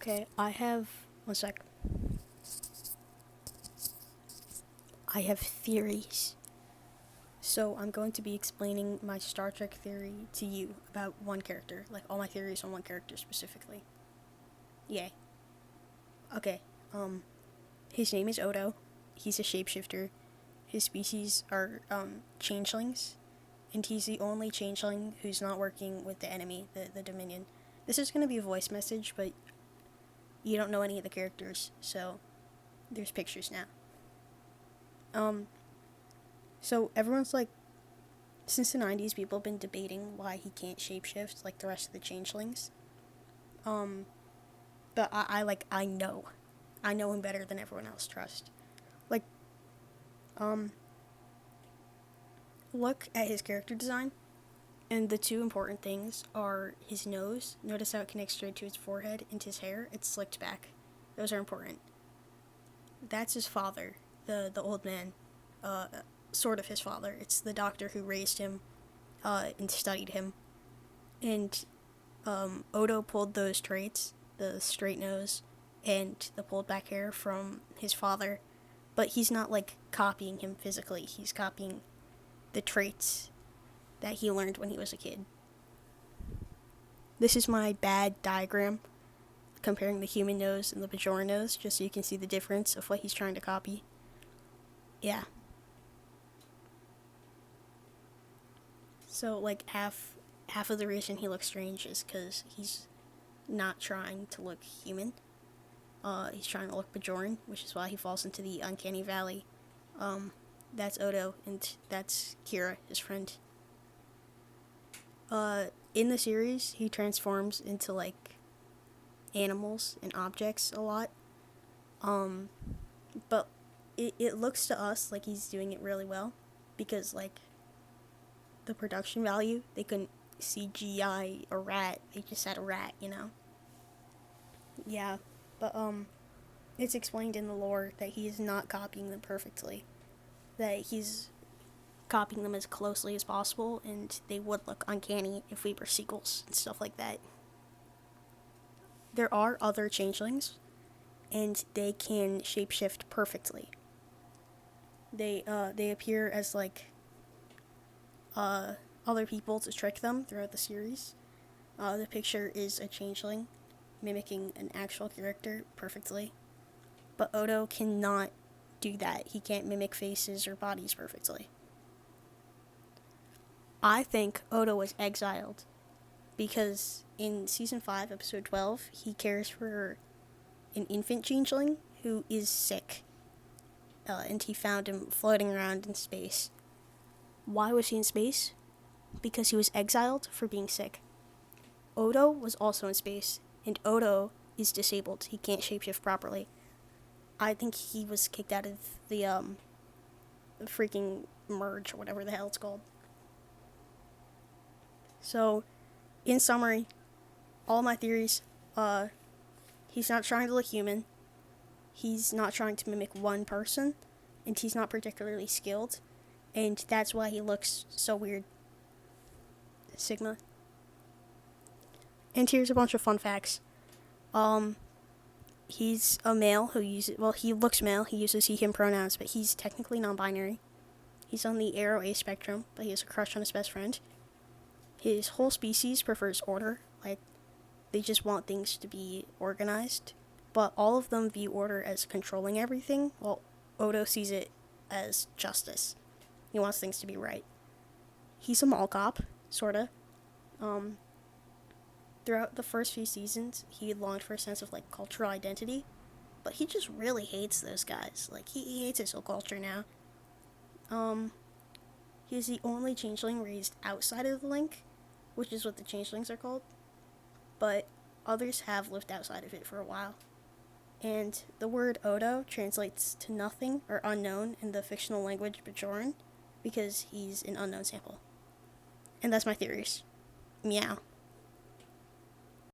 Okay, I have. One sec. I have theories. So I'm going to be explaining my Star Trek theory to you about one character. Like, all my theories on one character specifically. Yay. Okay, his name is Odo. He's a shapeshifter. His species are, changelings. And he's the only changeling who's not working with the enemy, the Dominion. This is going to be a voice message, but you don't know any of the characters, so there's pictures now. So everyone's like, since the 90s, people have been debating why he can't shapeshift like the rest of the changelings. But I know. I know him better than everyone else, trust. Like, look at his character design, and the two important things are his nose. Notice how it connects straight to his forehead, and his hair, it's slicked back. Those are important. That's his father, the old man. Sort of his father. It's the doctor who raised him, and studied him. And, Odo pulled those traits, the straight nose and the pulled back hair, from his father. But he's not, like, copying him physically. He's copying the traits that he learned when he was a kid. This is my bad diagram comparing the human nose and the Bajoran nose, just so you can see the difference of what he's trying to copy. Yeah. So, like, half of the reason he looks strange is because he's not trying to look human. He's trying to look Bajoran, which is why he falls into the uncanny valley. That's Odo, and that's Kira, his friend. In the series, he transforms into, like, animals and objects a lot. But it looks to us like he's doing it really well, because, like, the production value, they couldn't CGI a rat, they just had a rat, you know? Yeah, but, it's explained in the lore that he is not copying them perfectly. That he's copying them as closely as possible, and they would look uncanny if we were sequels and stuff like that. There are other changelings, and they can shapeshift perfectly. They appear as, like, other people to trick them throughout the series. The picture is a changeling mimicking an actual character perfectly. But Odo cannot do that. He can't mimic faces or bodies perfectly. I think Odo was exiled because in Season 5, Episode 12, he cares for an infant changeling who is sick. And he found him floating around in space. Why was he in space? Because he was exiled for being sick. Odo was also in space, and Odo is disabled. He can't shapeshift properly. I think he was kicked out of the freaking merge, or whatever the hell it's called. So, in summary, all my theories, he's not trying to look human, he's not trying to mimic one person, and he's not particularly skilled, and that's why he looks so weird. Sigma. And here's a bunch of fun facts. He's a male who uses, well, he looks male, he uses he, him pronouns, but he's technically non-binary. He's on the Arrow A spectrum, but he has a crush on his best friend. His whole species prefers order, like, they just want things to be organized, but all of them view order as controlling everything, while Odo sees it as justice. He wants things to be right. He's a mall cop, sorta. Throughout the first few seasons, he longed for a sense of, like, cultural identity, but he just really hates those guys. Like, he hates his whole culture now. He's the only changeling raised outside of the link, which is what the changelings are called, but others have lived outside of it for a while. And the word Odo translates to nothing or unknown in the fictional language Bajoran, because he's an unknown sample. And that's my theories. Meow.